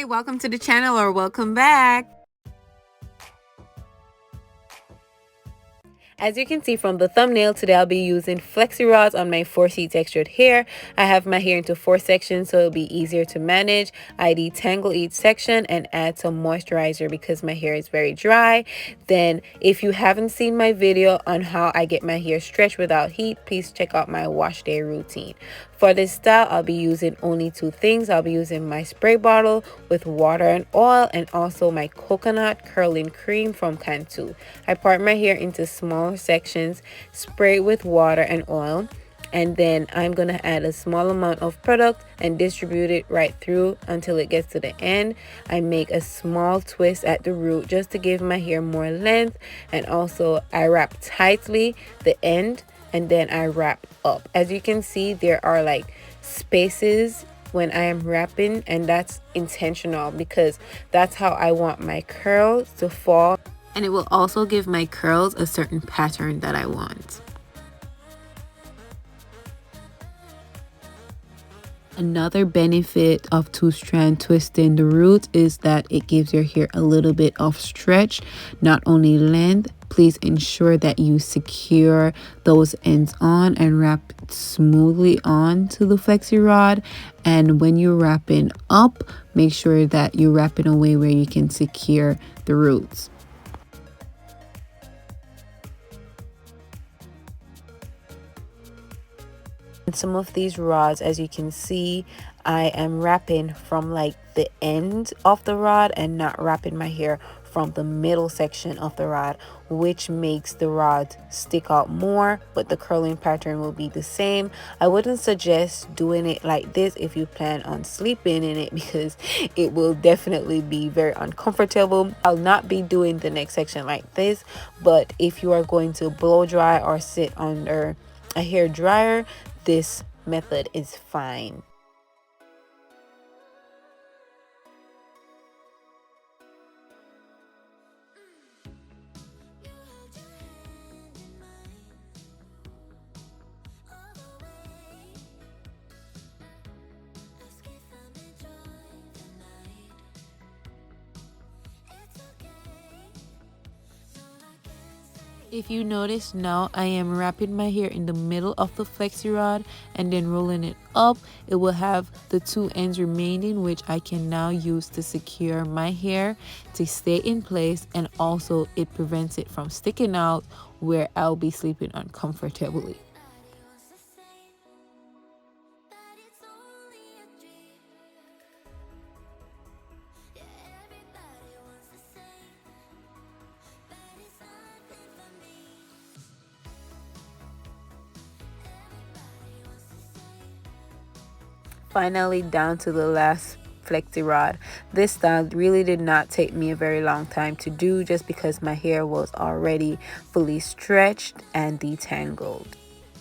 Hi, welcome to the channel or welcome back. As you can see from the thumbnail, today I'll be using flexi rods on my 4C textured hair. I have my hair into 4 sections so it'll be easier to manage. I detangle each section and add some moisturizer because my hair is very dry. Then if you haven't seen my video on how I get my hair stretched without heat, please check out my wash day routine. For this style, I'll be using only 2 things. I'll be using my spray bottle with water and oil, and also my coconut curling cream from Cantu. I part my hair into smaller sections, spray it with water and oil, and then I'm gonna add a small amount of product and distribute it right through until it gets to the end. I make a small twist at the root just to give my hair more length, and also I wrap tightly the end and then I wrap up. As you can see, there are like spaces when I am wrapping, and that's intentional because that's how I want my curls to fall, and it will also give my curls a certain pattern that I want. Another benefit of 2-strand twisting the roots is that it gives your hair a little bit of stretch, not only length. Please ensure that you secure those ends on and wrap smoothly onto the flexi rod. And when you're wrapping up, make sure that you wrap in a way where you can secure the roots. And some of these rods, as you can see, I am wrapping from like the end of the rod and not wrapping my hair from the middle section of the rod, which makes the rod stick out more, but the curling pattern will be the same. I wouldn't suggest doing it like this if you plan on sleeping in it, because it will definitely be very uncomfortable. I'll not be doing the next section like this, but if you are going to blow dry or sit under a hair dryer, this method is fine. If you notice now, I am wrapping my hair in the middle of the flexi rod and then rolling it up. It will have the 2 ends remaining, which I can now use to secure my hair to stay in place, and also it prevents it from sticking out where I'll be sleeping uncomfortably. Finally, down to the last flexi rod. This style really did not take me a very long time to do, just because my hair was already fully stretched and detangled.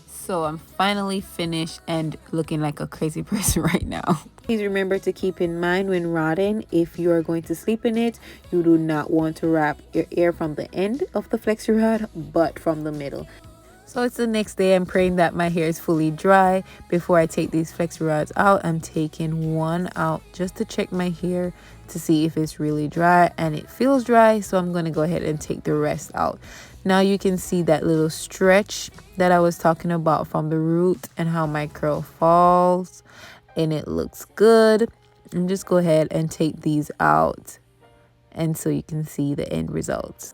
So I'm finally finished and looking like a crazy person right now. Please remember to keep in mind when rodding, if you are going to sleep in it, you do not want to wrap your hair from the end of the flexi rod, but from the middle. So it's the next day. I'm praying that my hair is fully dry. Before I take these flexi rods out, I'm taking one out just to check my hair to see if it's really dry, and it feels dry, so I'm going to go ahead and take the rest out. Now you can see that little stretch that I was talking about from the root and how my curl falls, and it looks good. And just go ahead and take these out, and so you can see the end results.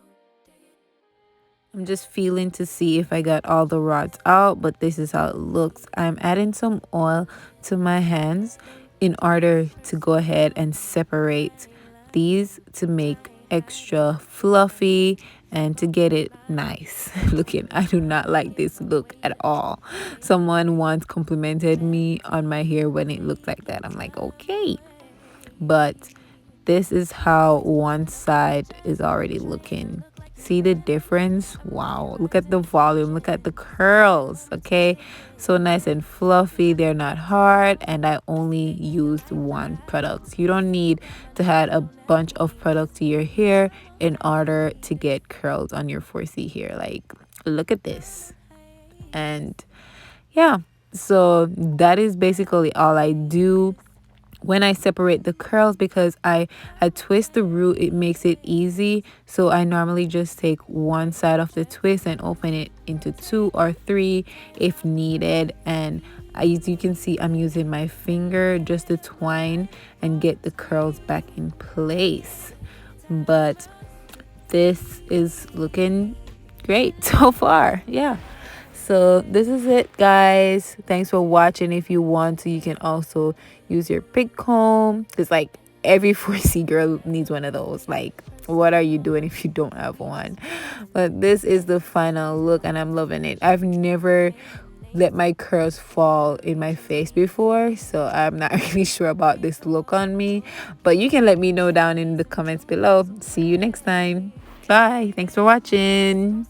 I'm just feeling to see if I got all the rods out, but this is how it looks. I'm adding some oil to my hands in order to go ahead and separate these to make extra fluffy and to get it nice looking. I do not like this look at all. Someone once complimented me on my hair when it looked like that. I'm like, okay, but this is how one side is already looking. See the difference? Wow, look at the volume, look at the curls. Okay, so nice and fluffy, they're not hard, and I only used 1 product. You don't need to add a bunch of product to your hair in order to get curls on your 4C hair. Like, look at this. And yeah, so that is basically all I do. when I separate the curls, because I twist the root, it makes it easy. So I normally just take one side of the twist and open it into 2 or 3 if needed. And as you can see, I'm using my finger just to twine and get the curls back in place. But this is looking great so far. Yeah. So this is it, guys. Thanks for watching. If you want to, you can also use your pig comb, because like every 4C girl needs one of those. Like, what are you doing if you don't have one? But this is the final look and I'm loving it. I've never let my curls fall in my face before, so I'm not really sure about this look on me, but you can let me know down in the comments below. See you next time. Bye. Thanks for watching.